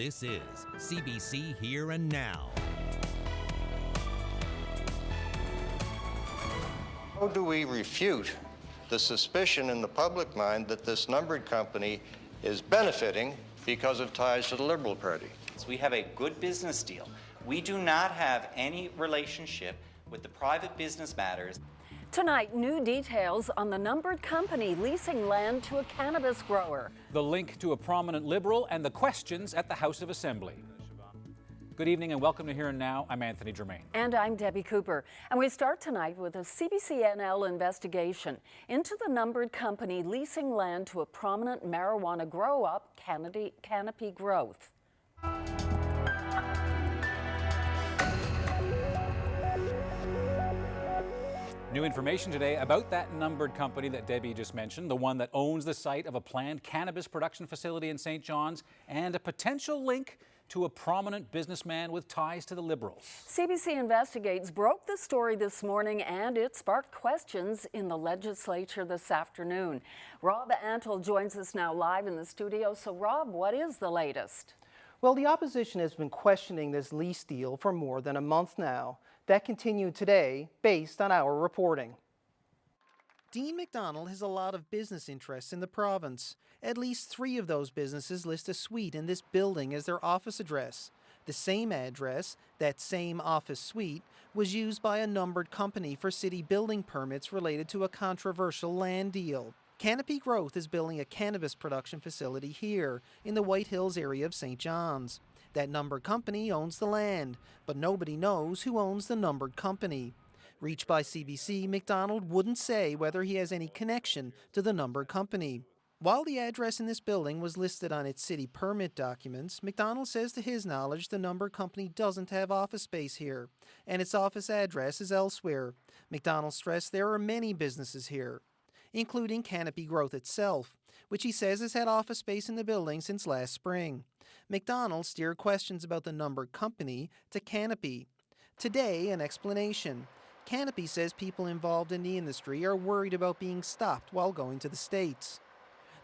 This is CBC Here and Now. How do we refute the suspicion in the public mind that this numbered company is benefiting because of ties to the Liberal Party? We have a good business deal. We do not have any relationship with the private business matters. Tonight, new details on the numbered company leasing land to a cannabis grower. The link to a prominent Liberal and the questions at the House of Assembly. Good evening and welcome to Here and Now. I'm Anthony Germain. And I'm Debbie Cooper. And we start tonight with a CBC NL investigation into the numbered company leasing land to a prominent marijuana grow-up, Canopy Growth. New information today about that numbered company that Debbie just mentioned, the one that owns the site of a planned cannabis production facility in St. John's, and a potential link to a prominent businessman with ties to the Liberals. CBC Investigates broke the story this morning and it sparked questions in the legislature this afternoon. Rob Antle joins us now live in the studio. So Rob, what is the latest? Well, the opposition has been questioning this lease deal for more than a month now. That continued today based on our reporting. Dean McDonald has a lot of business interests in the province. At least 3 of those businesses list a suite in this building as their office address. The same address, that same office suite, was used by a numbered company for city building permits related to a controversial land deal. Canopy Growth is building a cannabis production facility here in the White Hills area of St. John's. That numbered company owns the land, but nobody knows who owns the numbered company. Reached by CBC, McDonald wouldn't say whether he has any connection to the numbered company. While the address in this building was listed on its city permit documents, McDonald says to his knowledge the numbered company doesn't have office space here, and its office address is elsewhere. McDonald stressed there are many businesses here, including Canopy Growth itself, which he says has had office space in the building since last spring. McDonald steered questions about the numbered company to Canopy. Today, an explanation. Canopy says people involved in the industry are worried about being stopped while going to the States.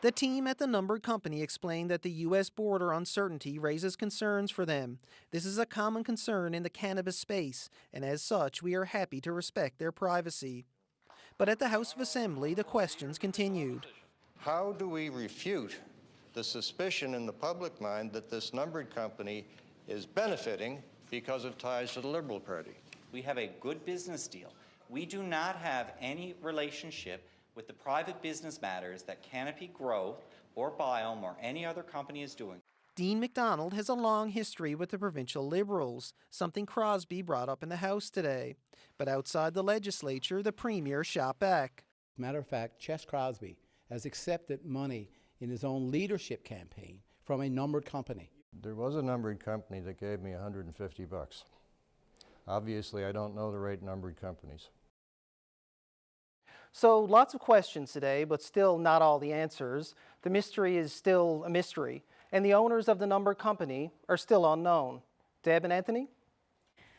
The team at the numbered company explained that the U.S. border uncertainty raises concerns for them. This is a common concern in the cannabis space, and as such, we are happy to respect their privacy. But at the House of Assembly, the questions continued. How do we refute the suspicion in the public mind that this numbered company is benefiting because of ties to the Liberal Party? We have a good business deal. We do not have any relationship with the private business matters that Canopy Growth or Biome or any other company is doing. Dean McDonald has a long history with the provincial Liberals, something Crosby brought up in the House today. But outside the legislature, the Premier shot back. Matter of fact, Ches Crosby has accepted money in his own leadership campaign from a numbered company. There was a numbered company that gave me $150. Obviously, I don't know the right numbered companies. So lots of questions today, but still not all the answers. The mystery is still a mystery, and the owners of the numbered company are still unknown. Deb and Anthony?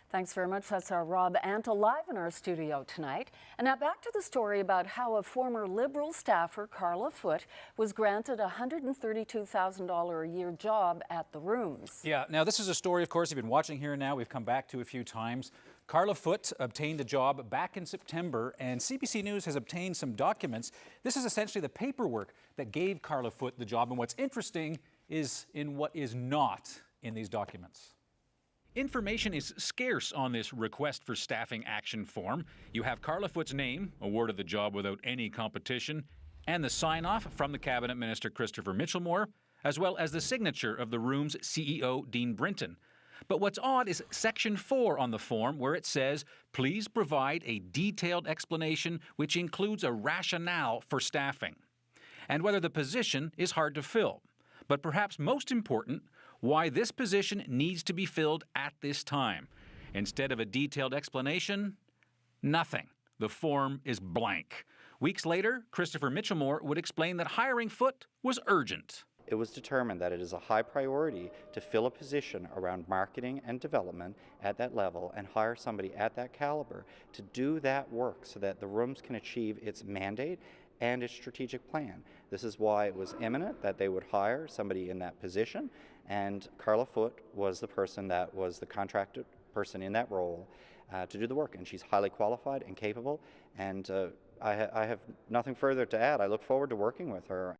Thanks very much. That's our Rob Antle live in our studio tonight. And now back to the story about how a former Liberal staffer, Carla Foote, was granted a $132,000 a year job at the Rooms. Yeah, now this is a story, of course, you've been watching Here and Now. We've come back to a few times. Carla Foote obtained a job back in September, and CBC News has obtained some documents. This is essentially the paperwork that gave Carla Foote the job, and what's interesting is in what is not in these documents. Information is scarce on this request for staffing action form. You have Carla Foote's name, awarded the job without any competition, and the sign-off from the Cabinet Minister Christopher Mitchellmore, as well as the signature of the Room's CEO Dean Brinton. But what's odd is Section 4 on the form, where it says, please provide a detailed explanation which includes a rationale for staffing, and whether the position is hard to fill. But perhaps most important, why this position needs to be filled at this time. Instead of a detailed explanation, nothing. The form is blank. Weeks later, Christopher Mitchellmore would explain that hiring Foote was urgent. It was determined that it is a high priority to fill a position around marketing and development at that level and hire somebody at that caliber to do that work so that the Rooms can achieve its mandate and its strategic plan. This is why it was imminent that they would hire somebody in that position, And Carla Foote was the person that was the contracted person in that role to do the work, and she's highly qualified and capable, and I have nothing further to add. I look forward to working with her.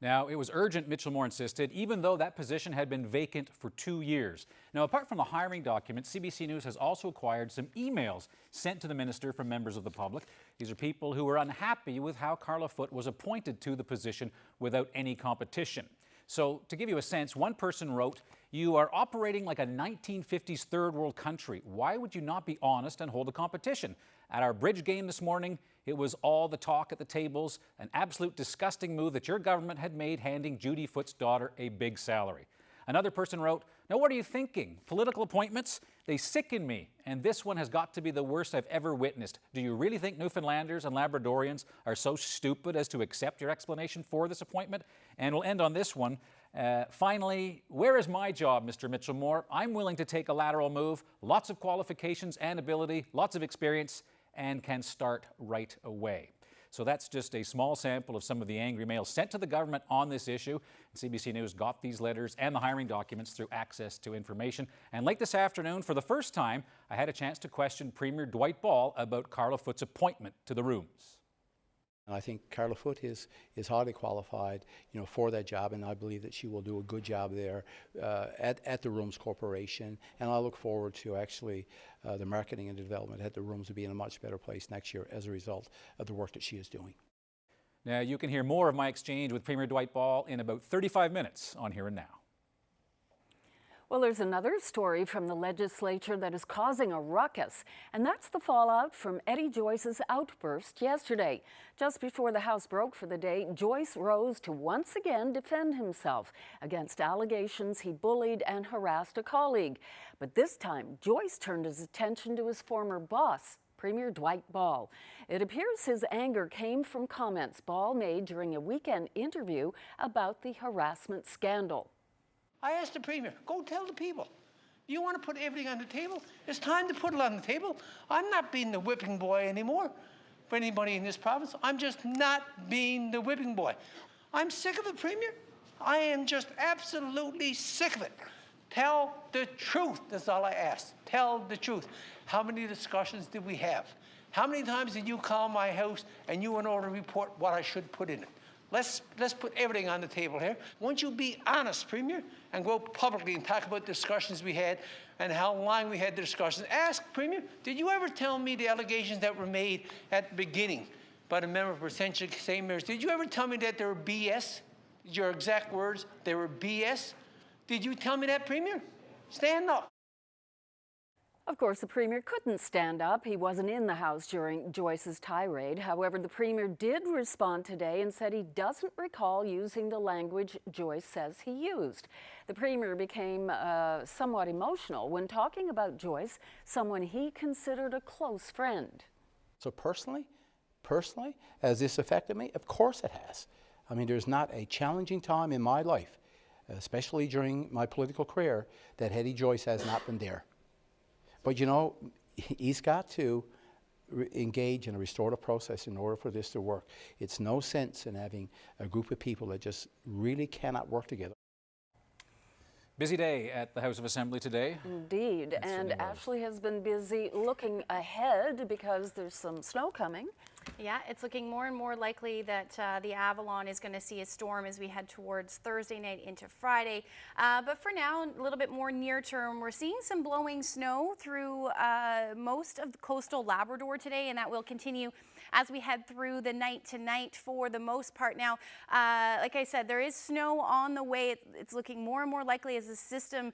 Now, it was urgent, Mitchell Moore insisted, even though that position had been vacant for 2 years. Now, apart from the hiring documents, CBC News has also acquired some emails sent to the minister from members of the public. These are people who were unhappy with how Carla Foote was appointed to the position without any competition. So, to give you a sense, one person wrote, "You are operating like a 1950s third world country. Why would you not be honest and hold a competition? At our bridge game this morning, it was all the talk at the tables, an absolute disgusting move that your government had made handing Judy Foote's daughter a big salary." Another person wrote, "Now what are you thinking? Political appointments? They sicken me, and this one has got to be the worst I've ever witnessed. Do you really think Newfoundlanders and Labradorians are so stupid as to accept your explanation for this appointment?" And we'll end on this one. Finally, where is my job, Mr. Mitchell Moore? I'm willing to take a lateral move, lots of qualifications and ability, lots of experience, and can start right away. So that's just a small sample of some of the angry mail sent to the government on this issue. CBC News got these letters and the hiring documents through access to information. And late this afternoon, for the first time, I had a chance to question Premier Dwight Ball about Carla Foote's appointment to the rooms. And I think Carla Foote is highly qualified, for that job, and I believe that she will do a good job there at the Rooms Corporation. And I look forward to actually the marketing and development at the Rooms to be in a much better place next year as a result of the work that she is doing. Now, you can hear more of my exchange with Premier Dwight Ball in about 35 minutes on Here and Now. Well, there's another story from the legislature that is causing a ruckus, and that's the fallout from Eddie Joyce's outburst yesterday. Just before the House broke for the day, Joyce rose to once again defend himself against allegations he bullied and harassed a colleague. But this time, Joyce turned his attention to his former boss, Premier Dwight Ball. It appears his anger came from comments Ball made during a weekend interview about the harassment scandal. I asked the Premier, go tell the people. You want to put everything on the table? It's time to put it on the table. I'm not being the whipping boy anymore for anybody in this province. I'm just not being the whipping boy. I'm sick of it, Premier. I am just absolutely sick of it. Tell the truth, that's all I ask. Tell the truth. How many discussions did we have? How many times did you call my house and you went over to report what I should put in it? Let's put everything on the table here. Won't you be honest, Premier, and go publicly and talk about discussions we had and how long we had the discussions? Ask, Premier, did you ever tell me the allegations that were made at the beginning by the member for potential St. Mary's? Did you ever tell me that they were BS? Your exact words, they were BS? Did you tell me that, Premier? Stand up. Of course, the Premier couldn't stand up. He wasn't in the House during Joyce's tirade. However, the Premier did respond today and said he doesn't recall using the language Joyce says he used. The Premier became somewhat emotional when talking about Joyce, someone he considered a close friend. So personally, has this affected me? Of course it has. I mean, there's not a challenging time in my life, especially during my political career, that Eddie Joyce has not been there. But he's got to engage in a restorative process in order for this to work. It's no sense in having a group of people that just really cannot work together. Busy day at the House of Assembly today. Indeed, and Ashley has been busy looking ahead because there's some snow coming. Yeah, it's looking more and more likely that the Avalon is going to see a storm as we head towards Thursday night into Friday. But for now, a little bit more near term, we're seeing some blowing snow through most of the coastal Labrador today, and that will continue as we head through the night tonight for the most part. Now, like I said, there is snow on the way. It's looking more and more likely as the system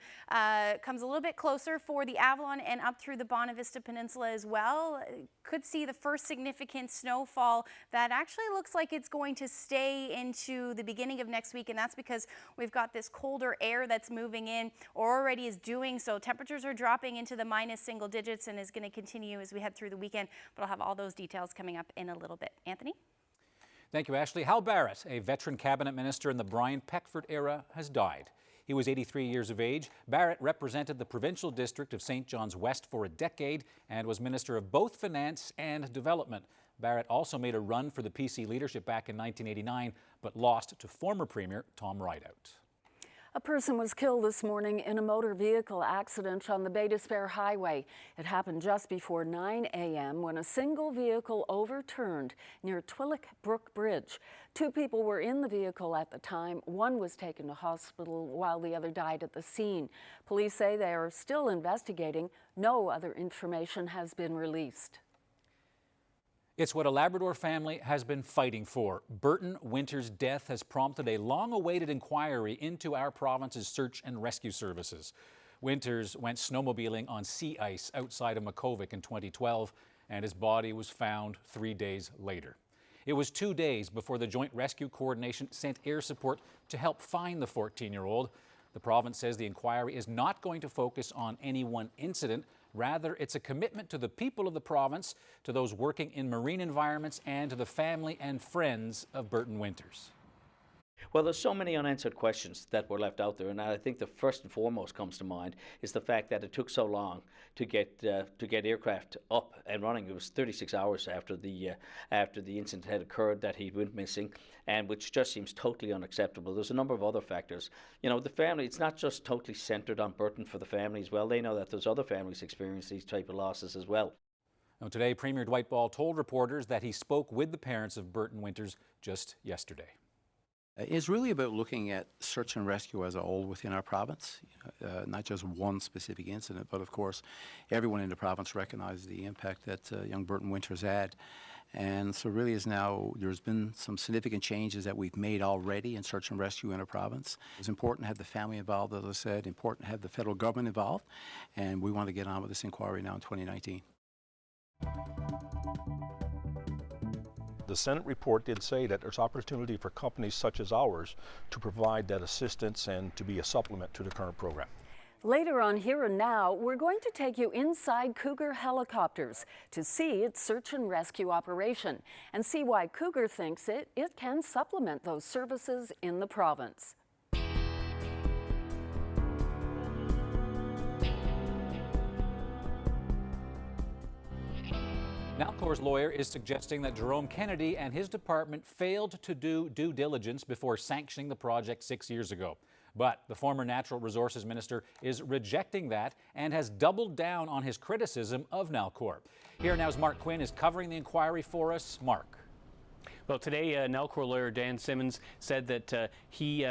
comes a little bit closer for the Avalon and up through the Bonavista Peninsula as well. Could see the first significant snowfall that actually looks like it's going to stay into the beginning of next week, and that's because we've got this colder air that's moving in, or already is doing so. Temperatures are dropping into the minus single digits and is going to continue as we head through the weekend, but I'll have all those details coming up in a little bit. Anthony? Thank you, Ashley. Hal Barrett, a veteran cabinet minister in the Brian Peckford era, has died. He was 83 years of age. Barrett represented the provincial district of St. John's West for a decade and was Minister of both Finance and Development. Barrett also made a run for the PC leadership back in 1989, but lost to former Premier Tom Rideout. A person was killed this morning in a motor vehicle accident on the Bay d'Espoir Highway. It happened just before 9 a.m. when a single vehicle overturned near Twillick Brook Bridge. 2 people were in the vehicle at the time. One was taken to hospital while the other died at the scene. Police say they are still investigating. No other information has been released. It's what a Labrador family has been fighting for. Burton Winter's death has prompted a long-awaited inquiry into our province's search and rescue services. Winters went snowmobiling on sea ice outside of Makovic in 2012, and his body was found 3 days later. It was 2 days before the Joint Rescue Coordination sent air support to help find the 14-year-old. The province says the inquiry is not going to focus on any one incident. Rather, it's a commitment to the people of the province, to those working in marine environments, and to the family and friends of Burton Winters. Well, there's so many unanswered questions that were left out there, and I think the first and foremost comes to mind is the fact that it took so long to get aircraft up and running. It was 36 hours after the incident had occurred that he went missing, and which just seems totally unacceptable. There's a number of other factors. You know, the family, it's not just totally centred on Burton for the family as well. They know that there's other families experience these type of losses as well. Now, today, Premier Dwight Ball told reporters that he spoke with the parents of Burton Winters just yesterday. It's really about looking at search and rescue as a whole within our province, not just one specific incident, but of course everyone in the province recognizes the impact that young Burton Winters had. And so really there's been some significant changes that we've made already in search and rescue in our province. It's important to have the family involved, as I said, important to have the federal government involved, and we want to get on with this inquiry now in 2019. The Senate report did say that there's opportunity for companies such as ours to provide that assistance and to be a supplement to the current program. Later on Here and Now, we're going to take you inside Cougar helicopters to see its search and rescue operation and see why Cougar thinks it can supplement those services in the province. Nalcor's lawyer is suggesting that Jerome Kennedy and his department failed to do due diligence before sanctioning the project 6 years ago. But the former Natural Resources Minister is rejecting that and has doubled down on his criticism of Nalcor. Here Now's Mark Quinn is covering the inquiry for us. Mark. Well, today Nalcor lawyer Dan Simmons said that he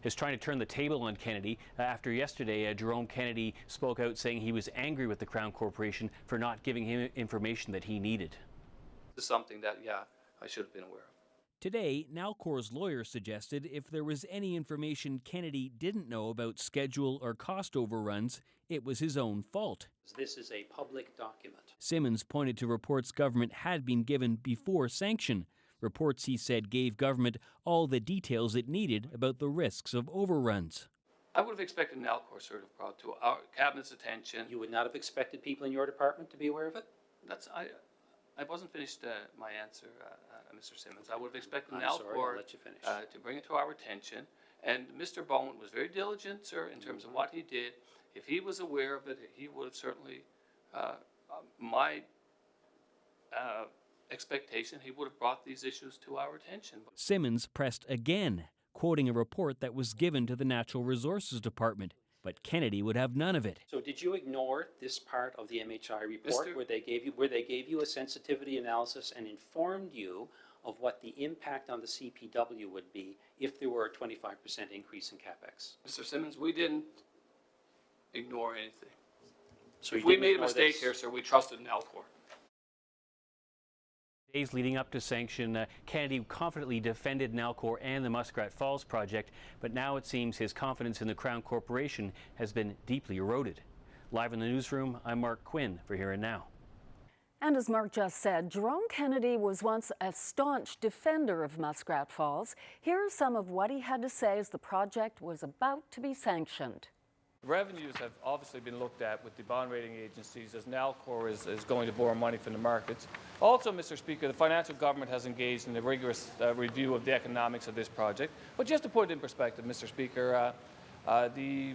is trying to turn the table on Kennedy after yesterday Jerome Kennedy spoke out saying he was angry with the Crown Corporation for not giving him information that he needed. This is something that, I should have been aware of. Today, Nalcor's lawyer suggested if there was any information Kennedy didn't know about schedule or cost overruns, it was his own fault. This is a public document. Simmons pointed to reports government had been given before sanction. Reports, he said, gave government all the details it needed about the risks of overruns. I would have expected Nalcor sort of brought to our cabinet's attention. You would not have expected people in your department to be aware of it? I wasn't finished my answer, Mr. Simmons. I would have expected I'll Nalcor let you finish. To bring it to our attention. And Mr. Bowen was very diligent, sir, in terms of what he did. If he was aware of it, he would have certainly, my expectation, he would have brought these issues to our attention. Simmons pressed again, quoting a report that was given to the Natural Resources Department. But Kennedy would have none of it. So did you ignore this part of the MHI report where they gave you a sensitivity analysis and informed you of what the impact on the CPW would be if there were a 25% increase in CapEx? Mr. Simmons, we didn't ignore anything. So if we made a mistake here, sir, we trusted Nalcor. Days leading up to sanction, Kennedy confidently defended Nalcor and the Muskrat Falls project, but now it seems his confidence in the Crown Corporation has been deeply eroded. Live in the newsroom, I'm Mark Quinn for Here and Now. And as Mark just said, Jerome Kennedy was once a staunch defender of Muskrat Falls. Here's some of what he had to say as the project was about to be sanctioned. Revenues have obviously been looked at with the bond rating agencies as Nalcor is going to borrow money from the markets. Also, Mr. Speaker, the financial government has engaged in a rigorous review of the economics of this project. But just to put it in perspective, Mr. Speaker, the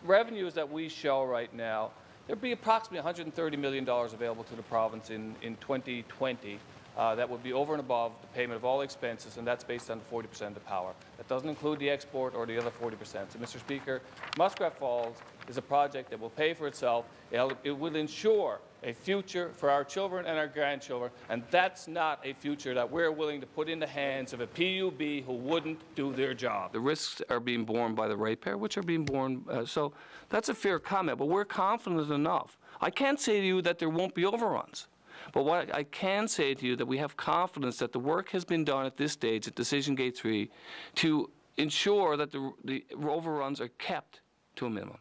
revenues that we show right now, there'd be approximately $130 million available to the province in 2020 that would be over and above the payment of all expenses, and that's based on the 40% of the power. That doesn't include the export or the other 40%. So, Mr. Speaker, Muskrat Falls is a project that will pay for itself. It will ensure a future for our children and our grandchildren, and that's not a future that we're willing to put in the hands of a PUB who wouldn't do their job. The risks are being borne by the ratepayer, which are being borne, so that's a fair comment, but we're confident enough. I can't say to you that there won't be overruns, but what I can say to you that we have confidence that the work has been done at this stage at Decision Gate 3 to ensure that the overruns are kept to a minimum.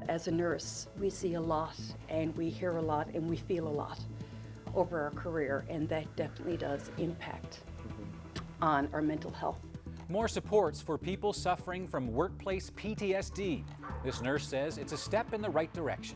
As a nurse, we see a lot, and we hear a lot, and we feel a lot over our career, and that definitely does impact on our mental health. More supports for people suffering from workplace PTSD. This nurse says it's a step in the right direction.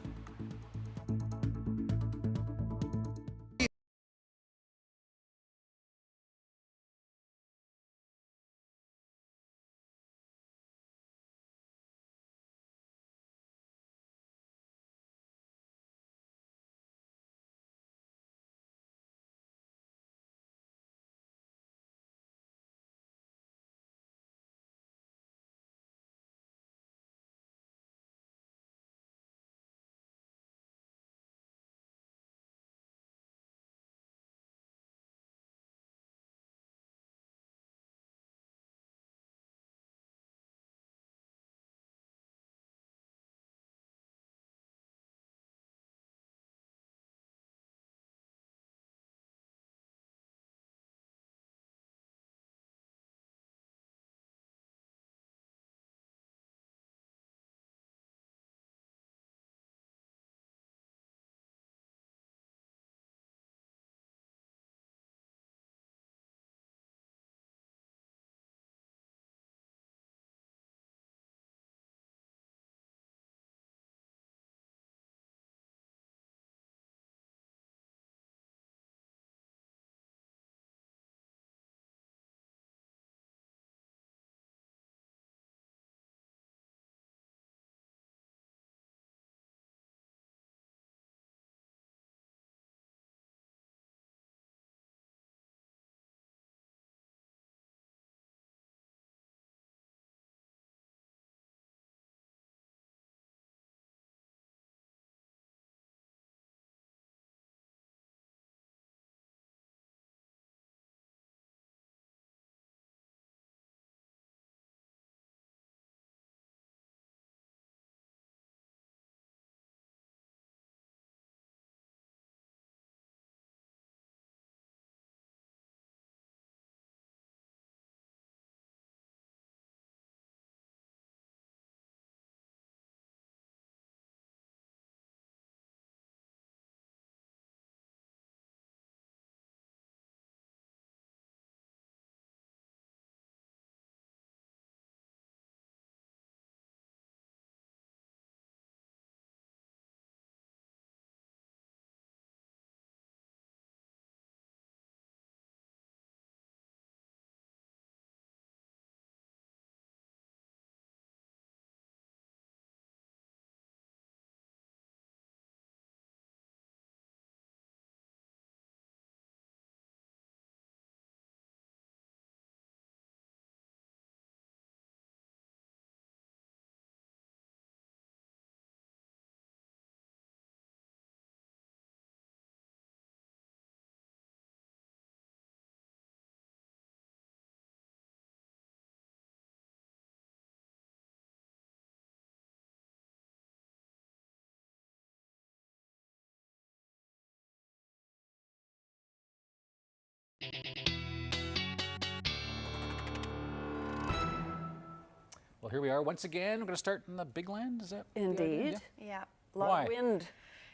Well, here we are once again. We're going to start in the big land. Is that indeed? Yeah. A lot of wind.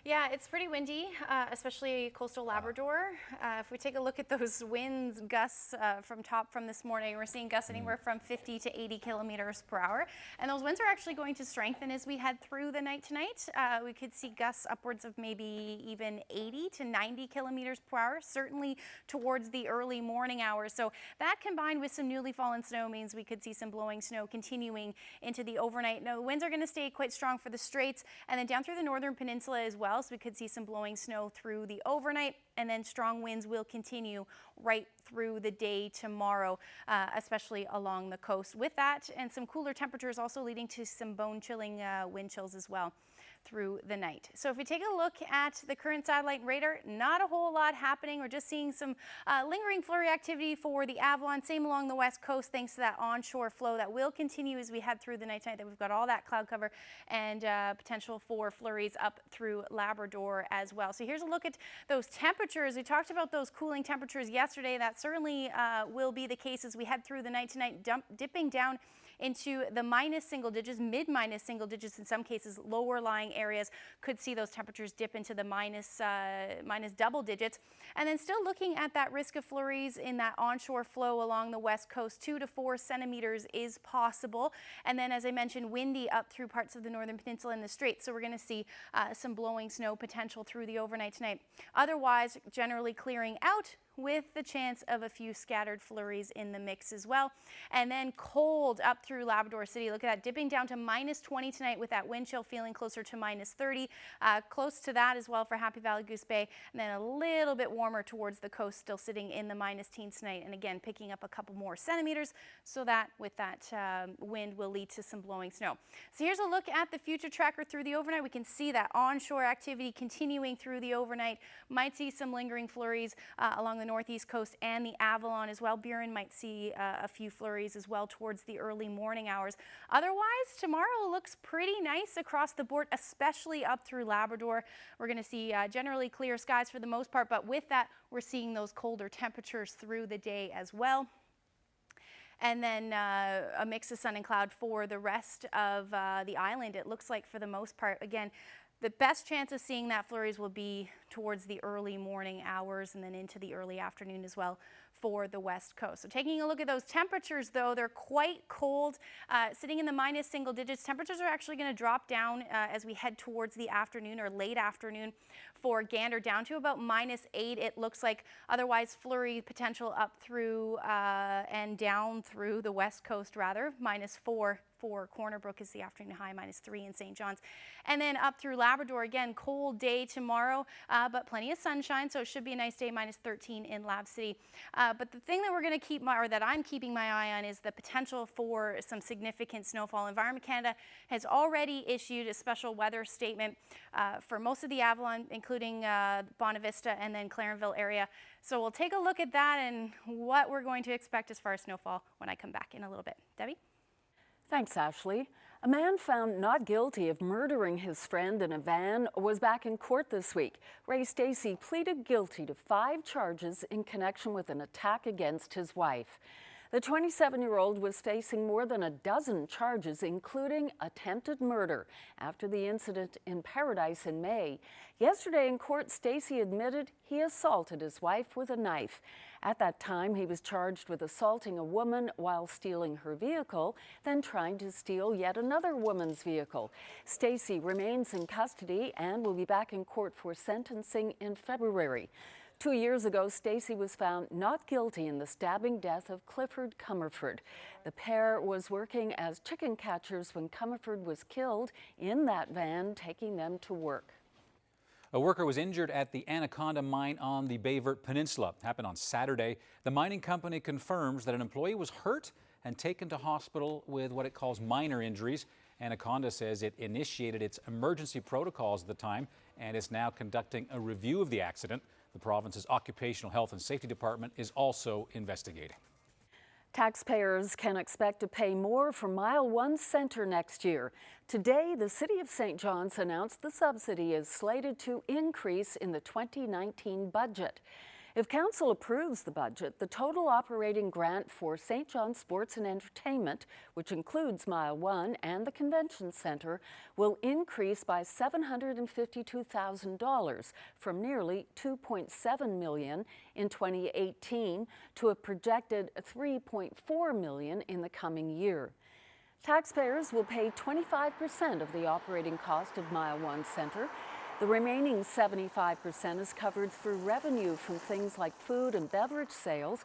Yeah, it's pretty windy, especially coastal Labrador. If we take a look at those winds, gusts from this morning, we're seeing gusts anywhere from 50 to 80 kilometers per hour. And those winds are actually going to strengthen as we head through the night tonight. We could see gusts upwards of maybe even 80 to 90 kilometers per hour, certainly towards the early morning hours. So that combined with some newly fallen snow means we could see some blowing snow continuing into the overnight. Now, the winds are going to stay quite strong for the Straits and then down through the northern peninsula as well. well, so we could see some blowing snow through the overnight, and then strong winds will continue right through the day tomorrow, especially along the coast. With that, and some cooler temperatures also leading to some bone-chilling wind chills as well through the night. So if we take a look at the current satellite radar, not a whole lot happening. We're just seeing some lingering flurry activity for the Avalon, same along the west coast, thanks to that onshore flow that will continue as we head through the night tonight, that we've got all that cloud cover and potential for flurries up through Labrador as well. So here's a look at those temperatures. We talked about those cooling temperatures yesterday. That certainly will be the case as we head through the night tonight, dipping down into the minus single digits, mid-minus single digits in some cases. Lower lying areas could see those temperatures dip into the minus double digits. And then still looking at that risk of flurries in that onshore flow along the west coast, 2 to 4 centimeters is possible. And then, as I mentioned, windy up through parts of the northern peninsula and the Straits. So we're going to see some blowing snow potential through the overnight tonight. Otherwise, generally clearing out, with the chance of a few scattered flurries in the mix as well. And then cold up through Labrador City. Look at that, dipping down to minus 20 tonight with that wind chill feeling closer to minus 30. Close to that as well for Happy Valley, Goose Bay. And then a little bit warmer towards the coast, still sitting in the minus teens tonight. And again, picking up a couple more centimeters, so that with that wind will lead to some blowing snow. So here's a look at the future tracker through the overnight. We can see that onshore activity continuing through the overnight. Might see some lingering flurries along the northeast coast and the Avalon as well. Burin might see a few flurries as well towards the early morning hours. Otherwise, tomorrow looks pretty nice across the board, especially up through Labrador. We're going to see generally clear skies for the most part, but with that, we're seeing those colder temperatures through the day as well. And then a mix of sun and cloud for the rest of the island, it looks like, for the most part. Again, the best chance of seeing that flurries will be towards the early morning hours and then into the early afternoon as well for the west coast. So taking a look at those temperatures, though, they're quite cold, sitting in the minus single digits. Temperatures are actually going to drop down as we head towards the afternoon or late afternoon for Gander, down to about minus 8, it looks like. Otherwise, flurry potential up through and down through the west coast, rather. Minus 4 for Corner Brook is the afternoon high, minus 3 in St. John's. And then up through Labrador, again, cold day tomorrow, but plenty of sunshine, so it should be a nice day, minus 13 in Lab City. But the thing that we're going to keep, or that I'm keeping my eye on, is the potential for some significant snowfall. Environment Canada has already issued a special weather statement for most of the Avalon, including Bonavista and then Clarenville area. So we'll take a look at that and what we're going to expect as far as snowfall when I come back in a little bit. Debbie? Thanks, Ashley. A man found not guilty of murdering his friend in a van was back in court this week. Ray Stacey pleaded guilty to 5 charges in connection with an attack against his wife. The 27-year-old was facing more than a dozen charges, including attempted murder, after the incident in Paradise in May. Yesterday in court, Stacey admitted he assaulted his wife with a knife. At that time, he was charged with assaulting a woman while stealing her vehicle, then trying to steal yet another woman's vehicle. Stacey remains in custody and will be back in court for sentencing in February. 2 years ago, Stacey was found not guilty in the stabbing death of Clifford Comerford. The pair was working as chicken catchers when Comerford was killed in that van, taking them to work. A worker was injured at the Anaconda mine on the Bayvert Peninsula. Happened on Saturday. The mining company confirms that an employee was hurt and taken to hospital with what it calls minor injuries. Anaconda says it initiated its emergency protocols at the time and is now conducting a review of the accident. The province's Occupational Health and Safety Department is also investigating. Taxpayers can expect to pay more for Mile 1 Centre next year. Today, the City of St. John's announced the subsidy is slated to increase in the 2019 budget. If Council approves the budget, the total operating grant for St. John's Sports and Entertainment, which includes Mile 1 and the Convention Centre, will increase by $752,000 from nearly $2.7 million in 2018 to a projected $3.4 million in the coming year. Taxpayers will pay 25% of the operating cost of Mile 1 Centre. The remaining 75% is covered through revenue from things like food and beverage sales.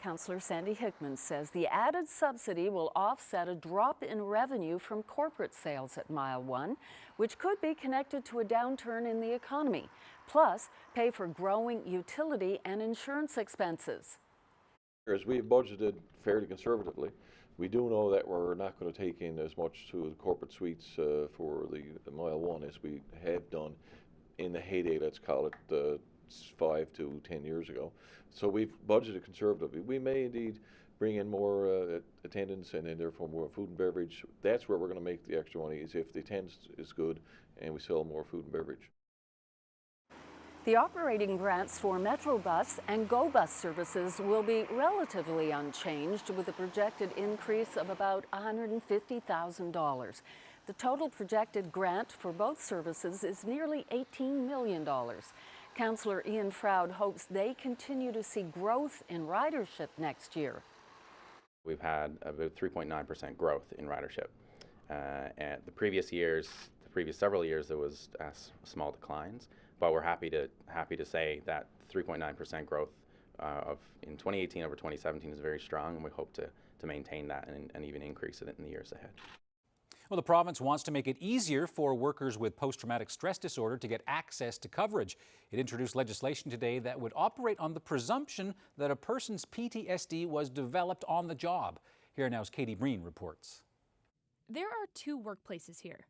Councillor Sandy Hickman says the added subsidy will offset a drop in revenue from corporate sales at Mile 1, which could be connected to a downturn in the economy, plus pay for growing utility and insurance expenses. As we've budgeted fairly conservatively, we do know that we're not going to take in as much to the corporate suites for the Mile 1 as we have done in the heyday, let's call it, 5 to 10 years ago. So we've budgeted conservatively. We may indeed bring in more attendance and then therefore more food and beverage. That's where we're going to make the extra money, is if the attendance is good and we sell more food and beverage. The operating grants for Metrobus and GO Bus services will be relatively unchanged, with a projected increase of about $150,000. The total projected grant for both services is nearly $18 million. Councillor Ian Froud hopes they continue to see growth in ridership next year. We've had about 3.9% growth in ridership. And the previous several years, there was small declines, but we're happy to say that 3.9% growth in 2018 over 2017 is very strong, and we hope to maintain that and even increase it in the years ahead. Well, the province wants to make it easier for workers with post-traumatic stress disorder to get access to coverage. It introduced legislation today that would operate on the presumption that a person's PTSD was developed on the job. Here now's Katie Breen reports. There are two workplaces here: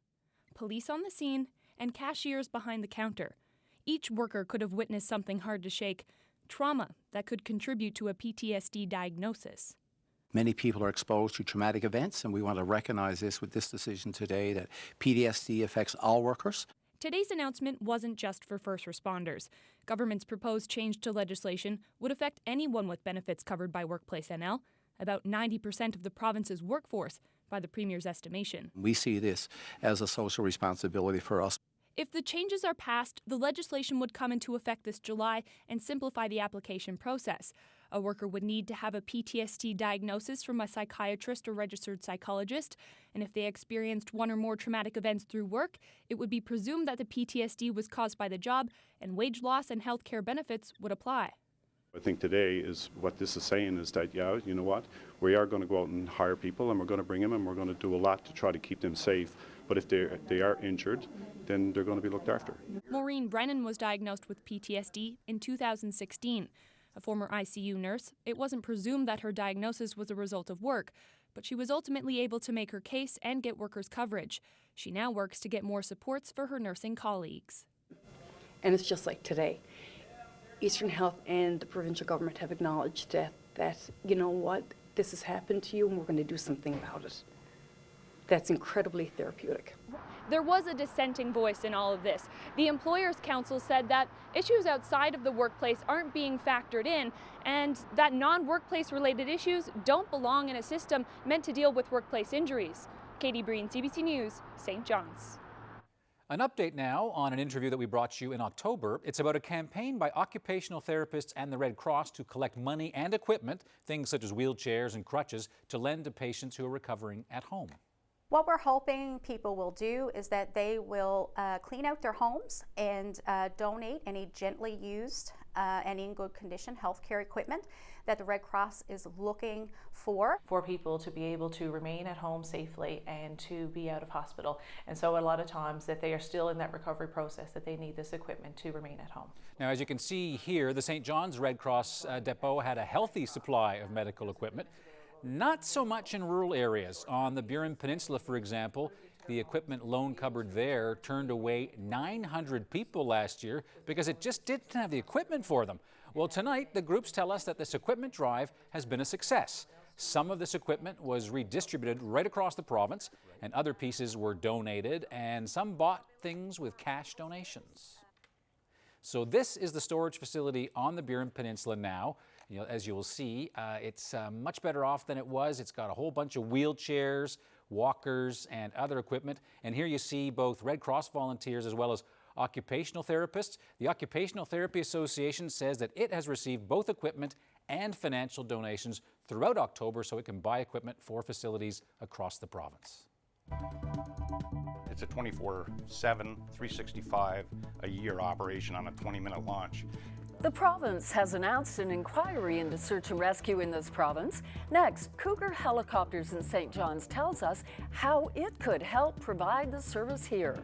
police on the scene and cashiers behind the counter. Each worker could have witnessed something hard to shake, trauma that could contribute to a PTSD diagnosis. Many people are exposed to traumatic events, and we want to recognize this with this decision today, that PTSD affects all workers. Today's announcement wasn't just for first responders. Government's proposed change to legislation would affect anyone with benefits covered by Workplace NL, about 90% of the province's workforce, by the Premier's estimation. We see this as a social responsibility for us. If the changes are passed, the legislation would come into effect this July and simplify the application process. A worker would need to have a PTSD diagnosis from a psychiatrist or registered psychologist, and if they experienced one or more traumatic events through work, it would be presumed that the PTSD was caused by the job, and wage loss and health care benefits would apply. I think today is what this is saying is that, yeah, you know what, we are going to go out and hire people, and we're going to bring them, and we're going to do a lot to try to keep them safe. But if they are injured, then they're going to be looked after. Maureen Brennan was diagnosed with PTSD in 2016. A former ICU nurse, it wasn't presumed that her diagnosis was a result of work, but she was ultimately able to make her case and get workers' coverage. She now works to get more supports for her nursing colleagues. And it's just like today. Eastern Health and the provincial government have acknowledged that you know what, this has happened to you and we're going to do something about it. That's incredibly therapeutic. There was a dissenting voice in all of this. The Employers' Council said that issues outside of the workplace aren't being factored in, and that non-workplace related issues don't belong in a system meant to deal with workplace injuries. Katie Breen, CBC News, St. John's. An update now on an interview that we brought you in October. It's about a campaign by occupational therapists and the Red Cross to collect money and equipment, things such as wheelchairs and crutches, to lend to patients who are recovering at home. What we're hoping people will do is that they will clean out their homes and donate any gently used and in good condition healthcare equipment that the Red Cross is looking for people to be able to remain at home safely and to be out of hospital. And so a lot of times that they are still in that recovery process, that they need this equipment to remain at home. Now, as you can see here, the St. John's Red Cross depot had a healthy supply of medical equipment. Not so much in rural areas. On the Burin Peninsula, for example, the equipment loan cupboard there turned away 900 people last year because it just didn't have the equipment for them. Well, tonight, the groups tell us that this equipment drive has been a success. Some of this equipment was redistributed right across the province, and other pieces were donated, and some bought things with cash donations. So this is the storage facility on the Burin Peninsula now. As you will see, it's much better off than it was. It's got a whole bunch of wheelchairs, walkers, and other equipment. And here you see both Red Cross volunteers as well as occupational therapists. The Occupational Therapy Association says that it has received both equipment and financial donations throughout October so it can buy equipment for facilities across the province. It's a 24/7, 365 a year operation on a 20-minute launch. The province has announced an inquiry into search and rescue in this province. Next, Cougar Helicopters in St. John's tells us how it could help provide the service here.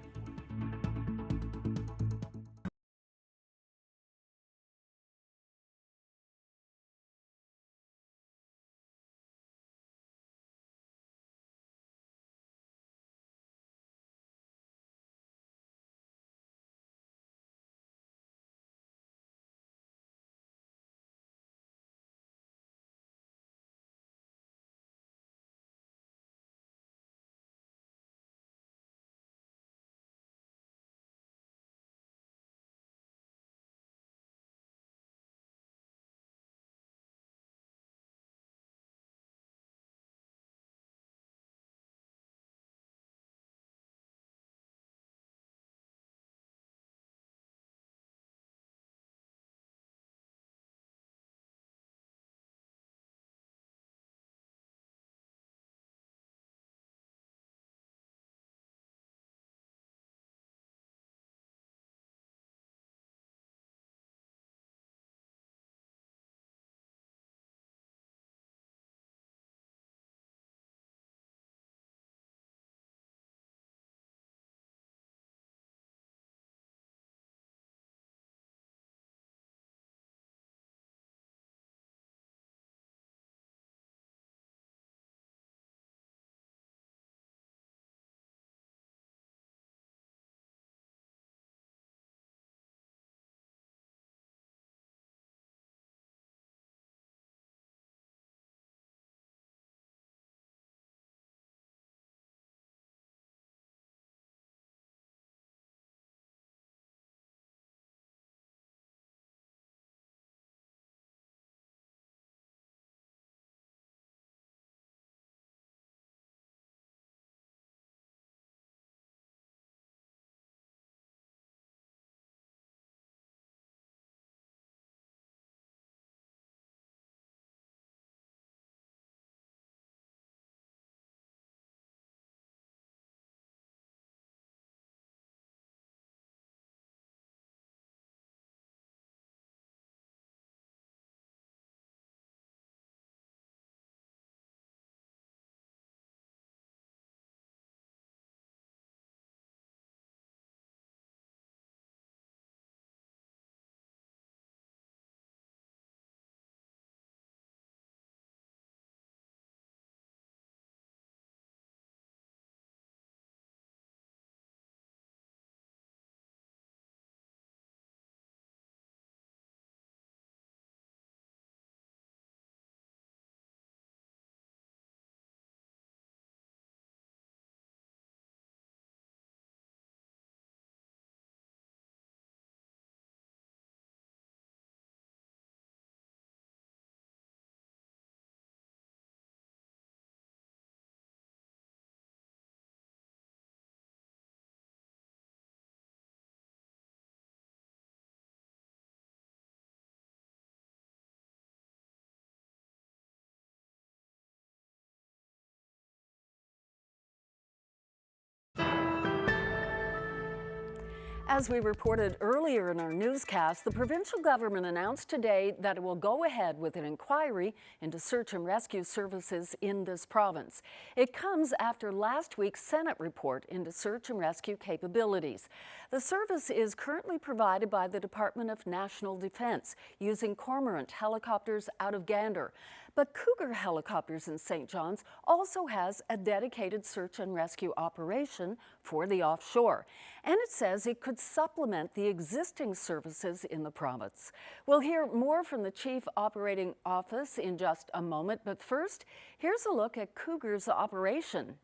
As we reported earlier in our newscast, the provincial government announced today that it will go ahead with an inquiry into search and rescue services in this province. It comes after last week's Senate report into search and rescue capabilities. The service is currently provided by the Department of National Defence using Cormorant helicopters out of Gander. But Cougar Helicopters in St. John's also has a dedicated search and rescue operation for the offshore. And it says it could supplement the existing services in the province. We'll hear more from the Chief Operating Office in just a moment, but first, here's a look at Cougar's operation.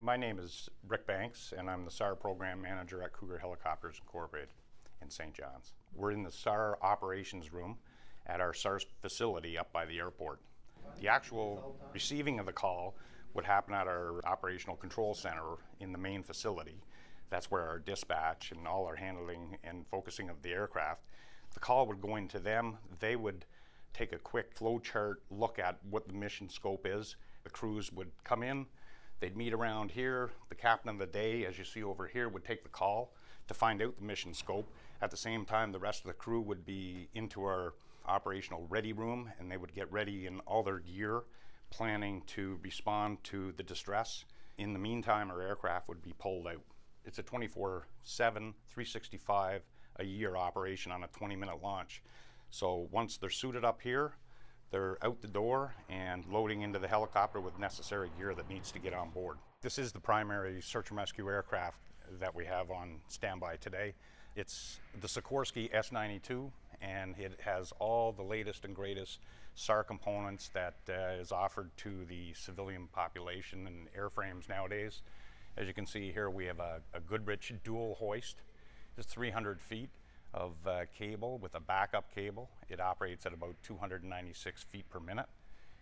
My name is Rick Banks, and I'm the SAR Program Manager at Cougar Helicopters Incorporated in St. John's. We're in the SAR operations room at our SAR facility up by the airport. The actual receiving of the call would happen at our operational control center in the main facility. That's where our dispatch and all our handling and focusing of the aircraft. The call would go into them. They would take a quick flow chart look at what the mission scope is. The crews would come in, They'd meet around here. The captain of the day, as you see over here, would take the call to find out the mission scope. At the same time, the rest of the crew would be into our operational ready room, and they would get ready in all their gear, planning to respond to the distress. In the meantime, our aircraft would be pulled out. It's a 24/7, 365 a year operation on a 20-minute launch. So once they're suited up here, they're out the door and loading into the helicopter with necessary gear that needs to get on board. This is the primary search and rescue aircraft that we have on standby today. It's the Sikorsky S-92, and it has all the latest and greatest SAR components that is offered to the civilian population and airframes nowadays. As you can see here, we have a Goodrich dual hoist. It's 300 feet of cable with a backup cable. It operates at about 296 feet per minute.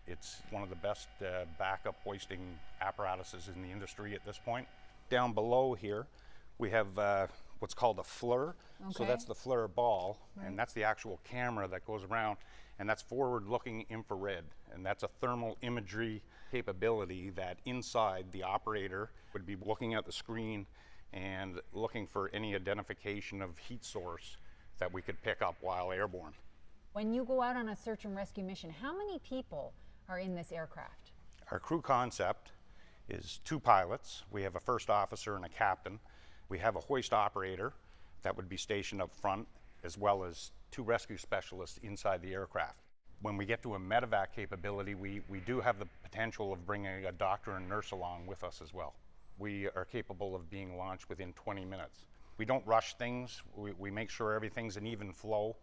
It's one of the best backup hoisting apparatuses in the industry at this point. Down below here, we have what's called a FLIR. Okay. So that's the FLIR ball, Right. and that's the actual camera that goes around, and that's forward-looking infrared, and that's a thermal imagery capability that inside the operator would be looking at the screen and looking for any identification of heat source that we could pick up while airborne. When you go out on a search and rescue mission, how many people are in this aircraft? Our crew concept is 2 pilots. We have a first officer and a captain. We have a hoist operator that would be stationed up front, as well as 2 rescue specialists inside the aircraft. When we get to a medevac capability, we do have the potential of bringing a doctor and nurse along with us as well. We are capable of being launched within 20 minutes. We don't rush things. We make sure everything's an even flow.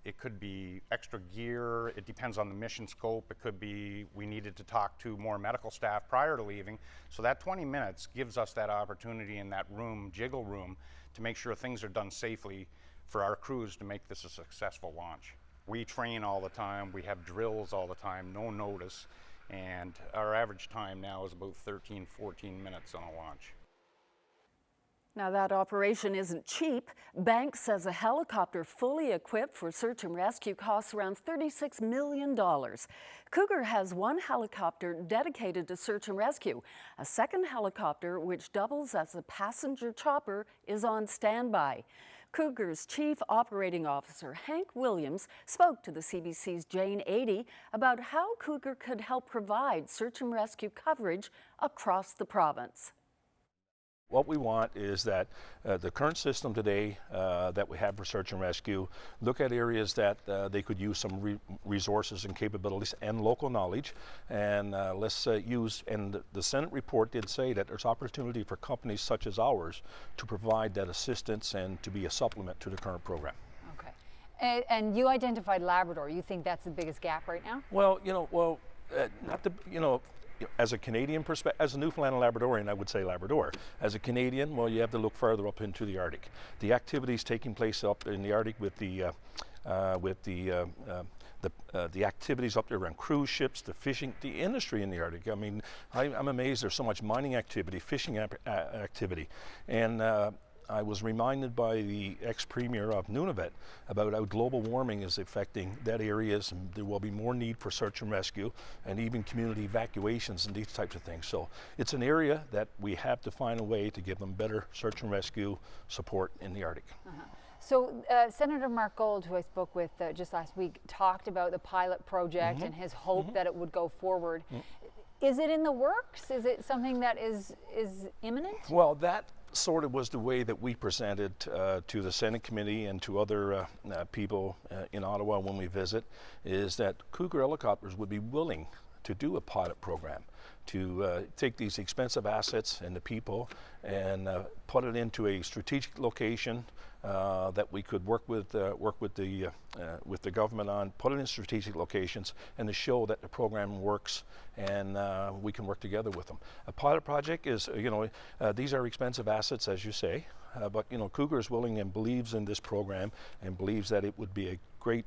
It could be extra gear. It depends on the mission scope. It could be we needed to talk to more medical staff prior to leaving. So that 20 minutes gives us that opportunity in that room, jiggle room, to make sure things are done safely for our crews to make this a successful launch. We train all the time. We have drills all the time, no notice. And our average time now is about 13, 14 minutes on a launch. Now, that operation isn't cheap. Banks says a helicopter fully equipped for search and rescue costs around $36 million. Cougar has 1 helicopter dedicated to search and rescue. A second helicopter, which doubles as a passenger chopper, is on standby. Cougar's Chief Operating Officer, Hank Williams, spoke to the CBC's Jane 80 about how Cougar could help provide search and rescue coverage across the province. What we want is that the current system today that we have for search and rescue, look at areas that they could use some resources and capabilities and local knowledge, and let's use, and the Senate report did say that there's opportunity for companies such as ours to provide that assistance and to be a supplement to the current program. Okay. And you identified Labrador. You think that's the biggest gap right now? Well, not the, as a Canadian perspective, as a Newfoundland and Labradorian, I would say Labrador. As a Canadian, well, you have to look further up into the Arctic. The activities taking place up in the Arctic with the activities up there around cruise ships, the fishing, the industry in the Arctic. I mean, I'm amazed there's so much mining activity, fishing activity, and I was reminded by the ex-premier of Nunavut about how global warming is affecting that areas, and there will be more need for search and rescue and even community evacuations and these types of things. So it's an area that we have to find a way to give them better search and rescue support in the Arctic. So Senator Mark Gold, who I spoke with just last week, talked about the pilot project and his hope that it would go forward. Is it in the works? Is it something that is imminent? Well, that sort of was the way that we presented to the Senate committee and to other people in Ottawa when we visit, is that Cougar helicopters would be willing to do a pilot program, to take these expensive assets and the people and put it into a strategic location that we could work with the government on, put it in strategic locations, and to show that the program works, and we can work together with them. A pilot project is, these are expensive assets, as you say, but Cougar is willing and believes in this program and believes that it would be a great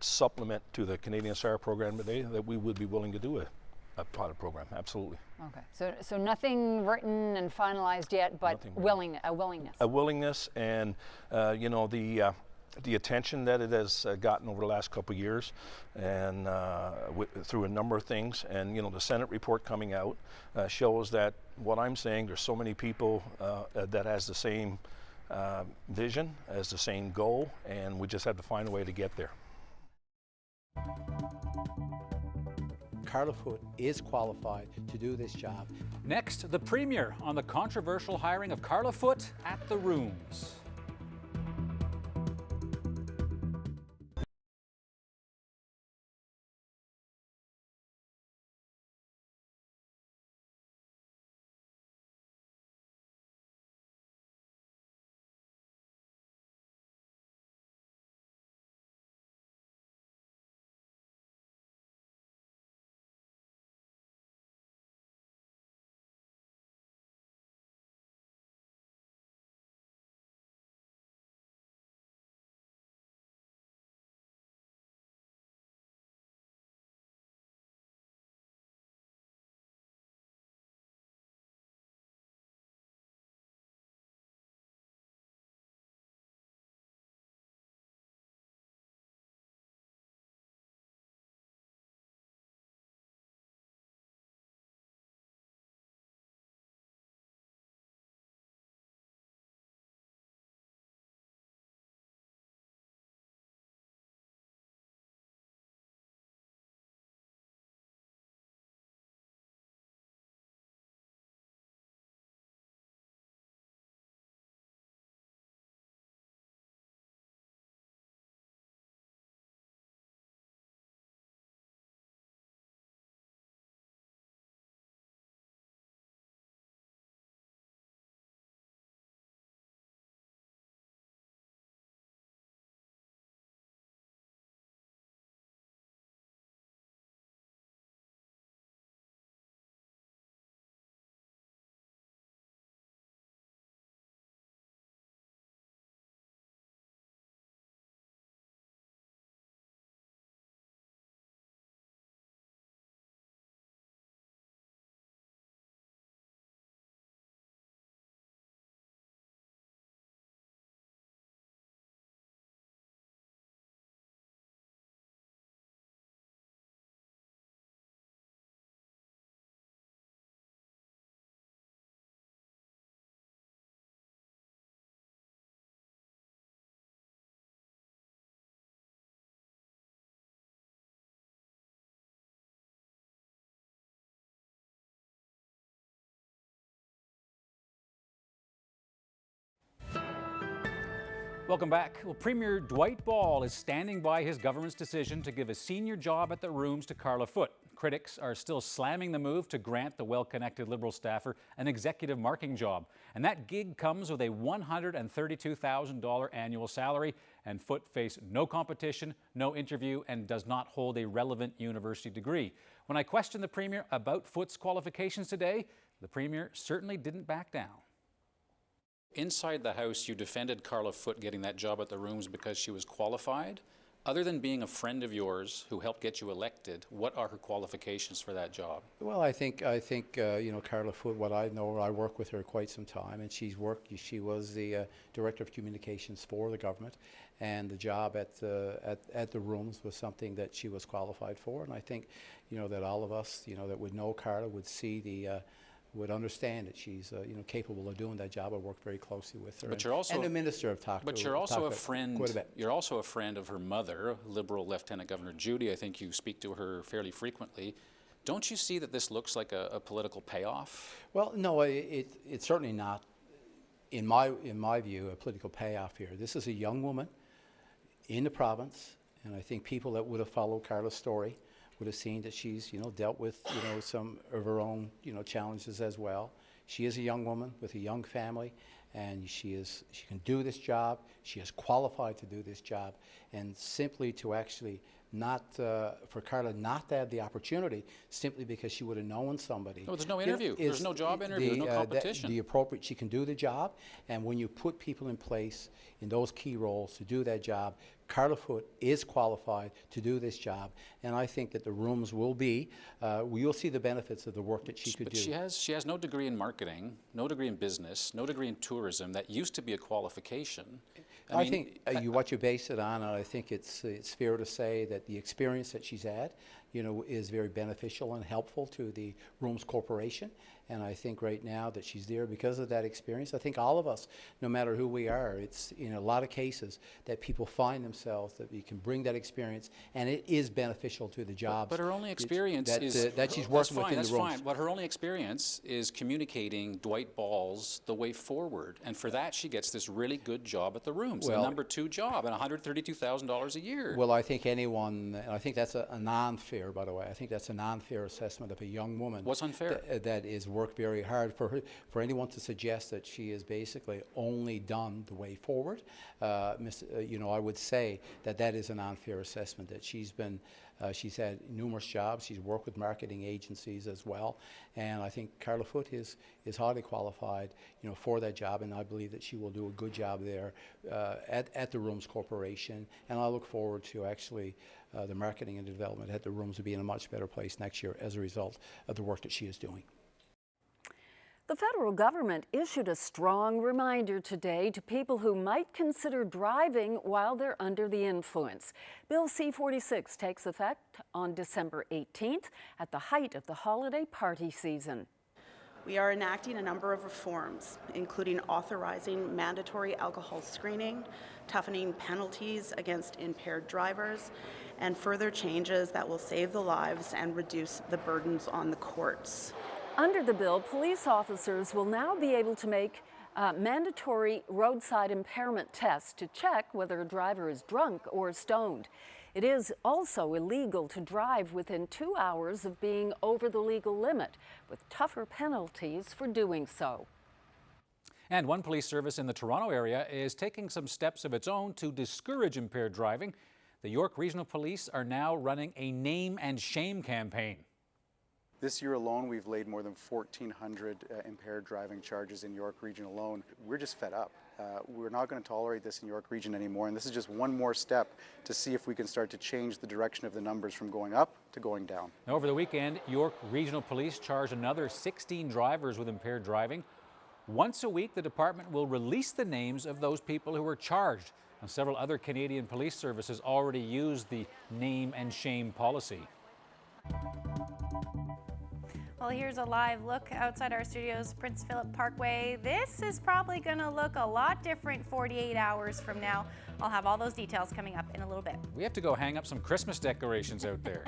supplement to the Canadian SAR program today, that we would be willing to do a pilot program, absolutely. Okay, so nothing written and finalized yet, but a willingness. A willingness, and the attention that it has gotten over the last couple of years, and through a number of things, and the Senate report coming out shows that what I'm saying, there's so many people that has the same vision, has the same goal, and we just have to find a way to get there. Carla Foote is qualified to do this job. Next, the Premier on the controversial hiring of Carla Foote at the Rooms. Welcome back. Well, Premier Dwight Ball is standing by his government's decision to give a senior job at the Rooms to Carla Foote. Critics are still slamming the move to grant the well-connected Liberal staffer an executive marking job. And that gig comes with a $132,000 annual salary, and Foote faced no competition, no interview, and does not hold a relevant university degree. When I questioned the Premier about Foote's qualifications today, the Premier certainly didn't back down. Inside the House, you defended Carla Foote getting that job at the Rooms because she was qualified. Other than being a friend of yours who helped get you elected, what are her qualifications for that job? Well, I think Carla Foote, what I know, I worked with her quite some time, and she was the Director of Communications for the government, and the job at the Rooms was something that she was qualified for, and I think, that all of us, that would know Carla would see would understand that she's capable of doing that job. I worked very closely with her. But you're also, and the minister have talked. But you're also a friend. You're also a friend of her mother, Liberal Lieutenant Governor Judy. I think you speak to her fairly frequently. Don't you see that this looks like a political payoff? Well, no, it's certainly not. In my view, a political payoff here. This is a young woman in the province, and I think people that would have followed Carla's story would have seen that she's, dealt with, some of her own, challenges as well. She is a young woman with a young family, and she can do this job. She is qualified to do this job, and simply to actually not, for Carla not to have the opportunity simply because she would have known somebody. No, there's no interview. There's no job interview. There's no competition. She can do the job, and when you put people in place in those key roles to do that job, Carla Foote is qualified to do this job, and I think that the rooms will be, you'll see the benefits of the work that she could But do. she has no degree in marketing, no degree in business, no degree in tourism. That used to be a qualification. I think what you base it on, and I think it's fair to say that the experience that she's had, you know, is very beneficial and helpful to the Rooms Corporation. And I think right now that she's there because of that experience. I think all of us, no matter who we are, it's in a lot of cases that people find themselves that we can bring that experience, and it is beneficial to the jobs. But her only experience that she's working within the rooms. That's fine. But her only experience is communicating Dwight Ball's the way forward, and for that she gets this really good job at the Rooms, Well, a number 2 job, and $132,000 a year. Well, I think anyone, and I think that's a non-fair, by the way. I think that's a non-fair assessment of a young woman. What's unfair? That is worked very hard for anyone to suggest that she has basically only done the way forward. You know, I would say that that is an unfair assessment. That she's been, she's had numerous jobs. She's worked with marketing agencies as well, and I think Carla Foote is highly qualified, you know, for that job, and I believe that she will do a good job there at the Rooms Corporation. And I look forward to actually the marketing and development at the Rooms will be in a much better place next year as a result of the work that she is doing. The federal government issued a strong reminder today to people who might consider driving while they're under the influence. Bill C-46 takes effect on December 18th at the height of the holiday party season. We are enacting a number of reforms, including authorizing mandatory alcohol screening, toughening penalties against impaired drivers, and further changes that will save the lives and reduce the burdens on the courts. Under the bill, police officers will now be able to make mandatory roadside impairment tests to check whether a driver is drunk or stoned. It is also illegal to drive within 2 hours of being over the legal limit, with tougher penalties for doing so. And one police service in the Toronto area is taking some steps of its own to discourage impaired driving. The York Regional Police are now running a name and shame campaign. This year alone, we've laid more than 1,400 impaired driving charges in York Region alone. We're just fed up. We're not going to tolerate this in York Region anymore, and this is just one more step to see if we can start to change the direction of the numbers from going up to going down. Over the weekend, York Regional Police charged another 16 drivers with impaired driving. Once a week, the department will release the names of those people who were charged. And several other Canadian police services already use the name and shame policy. Well, here's a live look outside our studios, Prince Philip Parkway. This is probably going to look a lot different 48 hours from now. I'll have all those details coming up in a little bit. We have to go hang up some Christmas decorations out there.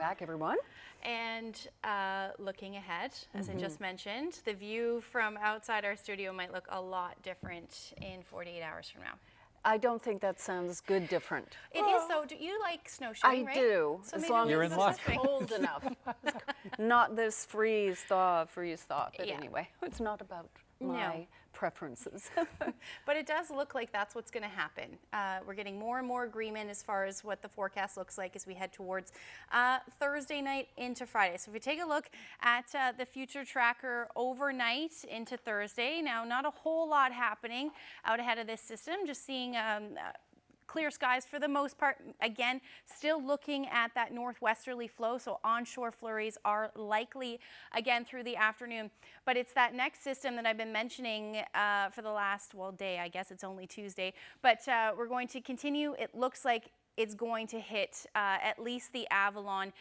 back, everyone. And looking ahead, as I just mentioned, the view from outside our studio might look a lot different in 48 hours from now. I don't think that sounds good different. It is though. Do you like snowshoeing, right? I do, So as maybe long You're as in luck. it's cold enough. Not this freeze thaw, but Yeah. anyway, it's not about my preferences. But it does look like that's what's going to happen. We're getting more and more agreement as far as what the forecast looks like as we head towards Thursday night into Friday. So if you take a look at the future tracker overnight into Thursday, now not a whole lot happening out ahead of this system, just seeing clear skies for the most part. Again, still looking at that northwesterly flow, so onshore flurries are likely again through the afternoon. But it's that next system that I've been mentioning for the last, day, I guess it's only Tuesday, but we're going to continue. It looks like it's going to hit at least the Avalon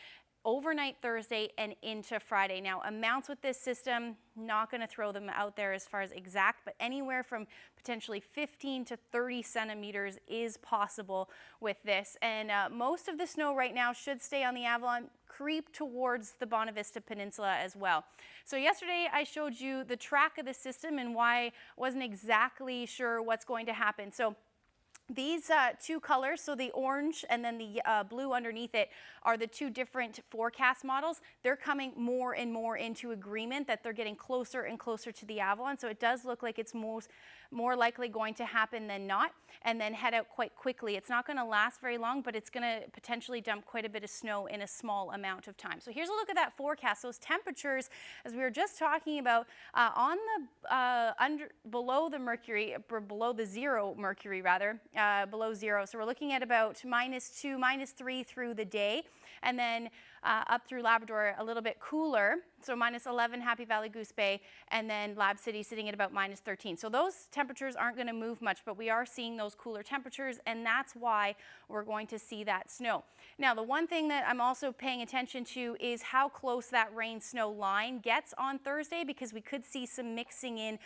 overnight Thursday and into Friday. Now, amounts with this system, not going to throw them out there as far as exact, but anywhere from potentially 15 to 30 centimeters is possible with this. And most of the snow right now should stay on the Avalon, creep towards the Bonavista Peninsula as well. So yesterday I showed you the track of the system and why I wasn't exactly sure what's going to happen. So these two colors, so the orange and then the blue underneath it, are the two different forecast models. They're coming more and more into agreement that they're getting closer and closer to the Avalon. So it does look like it's more likely going to happen than not, and then head out quite quickly. It's not going to last very long, but it's going to potentially dump quite a bit of snow in a small amount of time. So here's a look at that forecast. Those temperatures, as we were just talking about, on the below the mercury, or below the zero mercury rather, below zero. So we're looking at about -2, -3 through the day, and then up through Labrador a little bit cooler, so -11 Happy Valley, Goose Bay, and then Lab City sitting at about -13. So those temperatures aren't going to move much, but we are seeing those cooler temperatures, and that's why we're going to see that snow. Now, the one thing that I'm also paying attention to is how close that rain-snow line gets on Thursday, because we could see some mixing in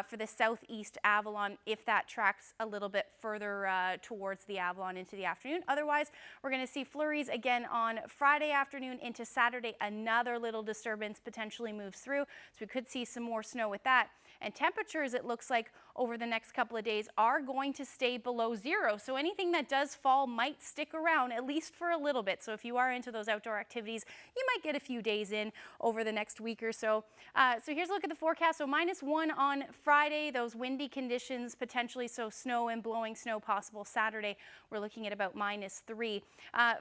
for the southeast Avalon if that tracks a little bit further towards the Avalon into the afternoon. Otherwise, we're going to see flurries again on Friday afternoon into Saturday. Another little disturbance potentially moves through, so we could see some more snow with that. And temperatures, it looks like, over the next couple of days are going to stay below zero. So anything that does fall might stick around at least for a little bit. So if you are into those outdoor activities, you might get a few days in over the next week or so. So here's a look at the forecast. So -1 on Friday, those windy conditions potentially, so snow and blowing snow possible. Saturday, we're looking at about -3.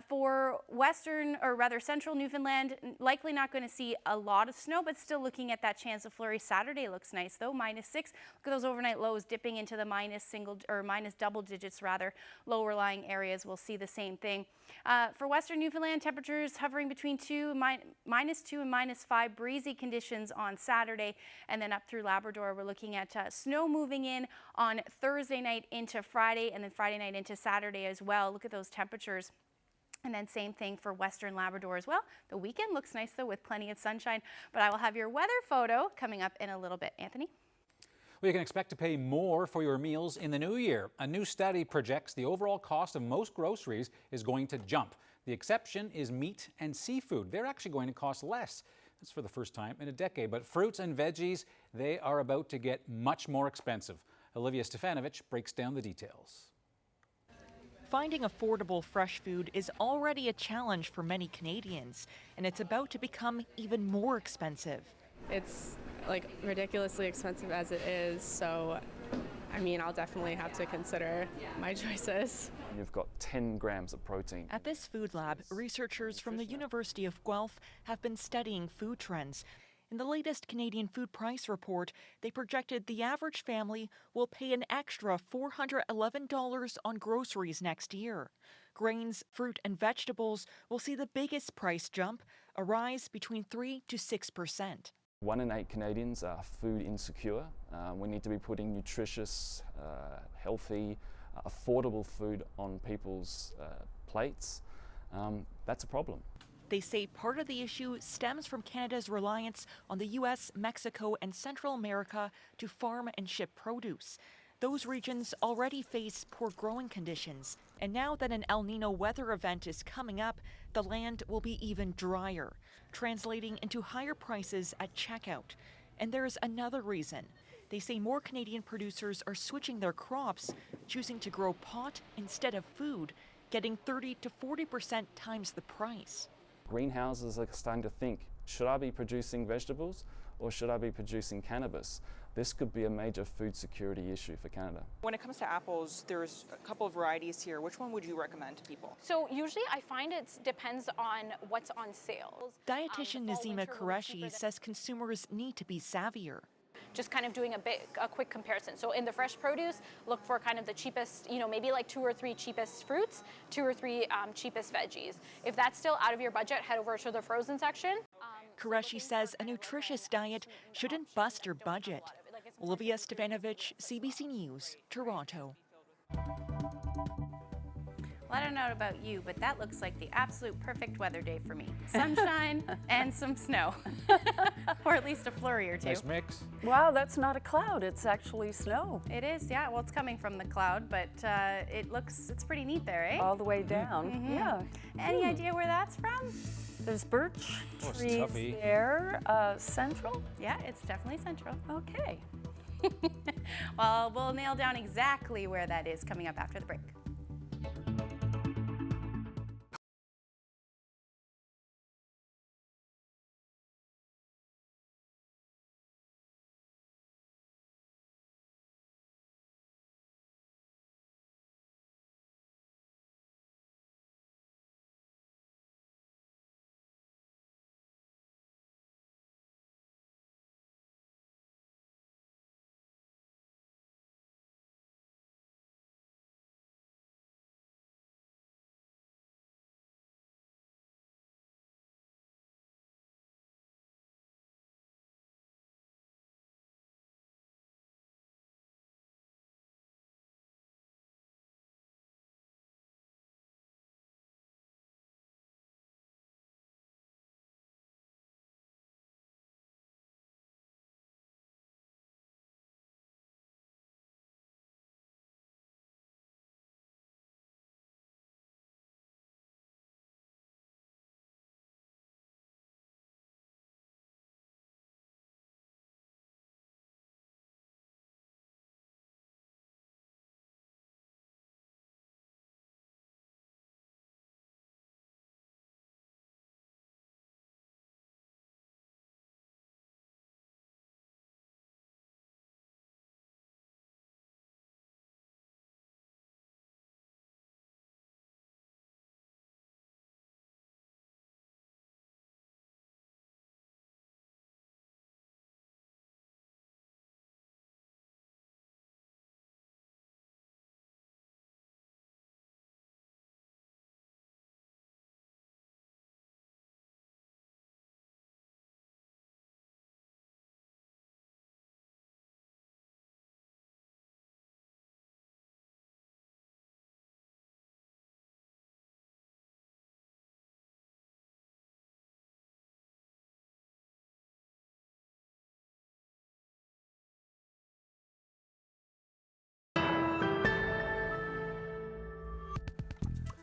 For western, or rather central Newfoundland, likely not going to see a lot of snow, but still looking at that chance of flurry. Saturday looks nice though, -6. Look at those overnight lows dipping into the minus double digits rather. Lower lying areas will see the same thing. For western Newfoundland, temperatures hovering between -2 and -5, breezy conditions on Saturday, and then up through Labrador we're looking at snow moving in on Thursday night into Friday, and then Friday night into Saturday as well. Look at those temperatures. And then same thing for western Labrador as well. The weekend looks nice though with plenty of sunshine, but I will have your weather photo coming up in a little bit. Anthony? Well, you can expect to pay more for your meals in the new year. A new study projects the overall cost of most groceries is going to jump. The exception is meat and seafood. They're actually going to cost less. That's for the first time in a decade. But fruits and veggies, they are about to get much more expensive. Olivia Stefanovic breaks down the details. Finding affordable fresh food is already a challenge for many Canadians, and it's about to become even more expensive. It's like ridiculously expensive as it is, so I mean, I'll definitely have to consider my choices. You've got 10 grams of protein. At this food lab, researchers from the University of Guelph have been studying food trends. In the latest Canadian food price report, they projected the average family will pay an extra $411 on groceries next year. Grains, fruit, and vegetables will see the biggest price jump, a rise between 3 to 6%. 1 in 8 Canadians are food insecure. We need to be putting nutritious, healthy, affordable food on people's plates. That's a problem. They say part of the issue stems from Canada's reliance on the U.S., Mexico, and Central America to farm and ship produce. Those regions already face poor growing conditions, and now that an El Nino weather event is coming up, the land will be even drier, translating into higher prices at checkout. And there's another reason. They say more Canadian producers are switching their crops, choosing to grow pot instead of food, getting 30 to 40% times the price. Greenhouses are starting to think, should I be producing vegetables or should I be producing cannabis? This could be a major food security issue for Canada. When it comes to apples, there's a couple of varieties here. Which one would you recommend to people? So usually I find it depends on what's on sale. Dietitian Nazima Qureshi says consumers need to be savvier. Just kind of doing a quick comparison. So in the fresh produce, look for kind of the cheapest, maybe like 2 or 3 cheapest fruits, 2 or 3 cheapest veggies. If that's still out of your budget, head over to the frozen section. Qureshi says a nutritious diet shouldn't bust your budget. Olivia Stefanovic, CBC News, Toronto. Well, I don't know about you, but that looks like the absolute perfect weather day for me. Sunshine and some snow, or at least a flurry or two. Nice mix. Wow, that's not a cloud, it's actually snow. It is, yeah. Well, it's coming from the cloud, but it's pretty neat there, eh? All the way down, yeah. Any idea where that's from? There's birch trees stuffy. there. Central? Yeah, it's definitely central. Okay. Well, we'll nail down exactly where that is coming up after the break.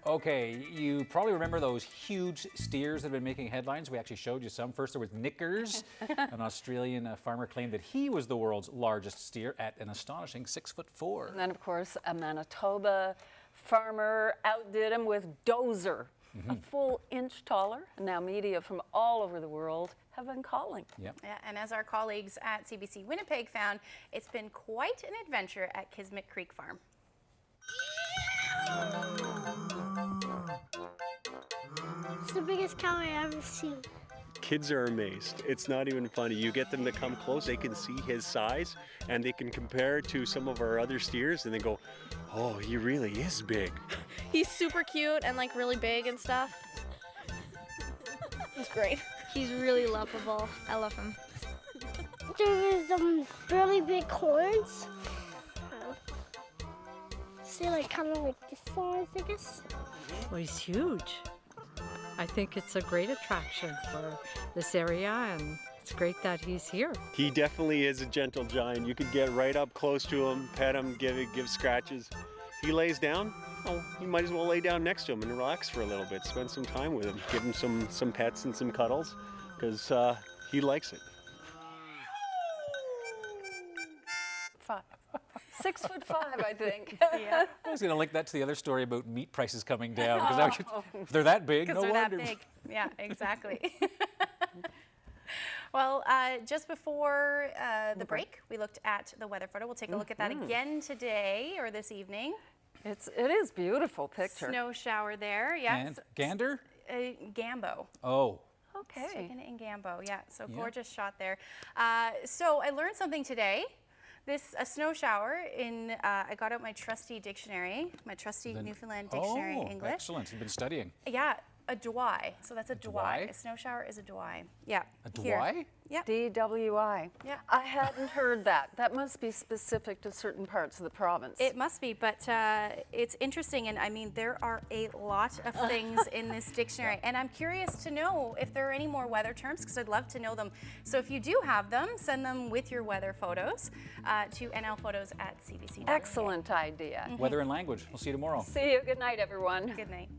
Okay, you probably remember those huge steers that have been making headlines. We actually showed you some. First there was Knickers. An Australian farmer claimed that he was the world's largest steer at an astonishing 6'4". And then, of course, a Manitoba farmer outdid him with Dozer, a full inch taller. And now media from all over the world have been calling. Yep. Yeah, and as our colleagues at CBC Winnipeg found, it's been quite an adventure at Kismet Creek Farm. It's the biggest cow I ever seen. Kids are amazed. It's not even funny. You get them to come close, they can see his size, and they can compare it to some of our other steers, and they go, oh, he really is big. He's super cute and like really big and stuff. He's great. He's really lovable. I love him. There's really big horns. See, like kind of like this size, I guess. Well, he's huge. I think it's a great attraction for this area, and it's great that he's here. He definitely is a gentle giant. You could get right up close to him, pet him, give scratches. he lays down, oh, you might as well lay down next to him and relax for a little bit. Spend some time with him. Give him some pets and some cuddles, because he likes it. 6'5", I think. Yeah. I was going to link that to the other story about meat prices coming down, because if they're that big, no they're wonder. that big. Yeah, exactly. Well, just before the break, we looked at the weather photo. We'll take a look at that again today or this evening. It is beautiful picture. Snow shower there. Yeah. And Gander? Gambo. Oh. Okay. Taken it in Gambo. Yeah. So gorgeous shot there. So I learned something today. A snow shower in, I got out my trusty dictionary, my trusty Newfoundland Dictionary English. Excellent. You've been studying. Yeah, a dwy. So that's a dwy. dwy? A snow shower is a dwy. Yeah. A dwy? Yeah. DWI. Yeah. I hadn't heard that. That must be specific to certain parts of the province. It must be, but it's interesting, and I mean, there are a lot of things in this dictionary, and I'm curious to know if there are any more weather terms, because I'd love to know them. So if you do have them, send them with your weather photos to nlphotos@cbc.ca. Excellent idea. Weather and language. We'll see you tomorrow. See you. Good night, everyone. Good night.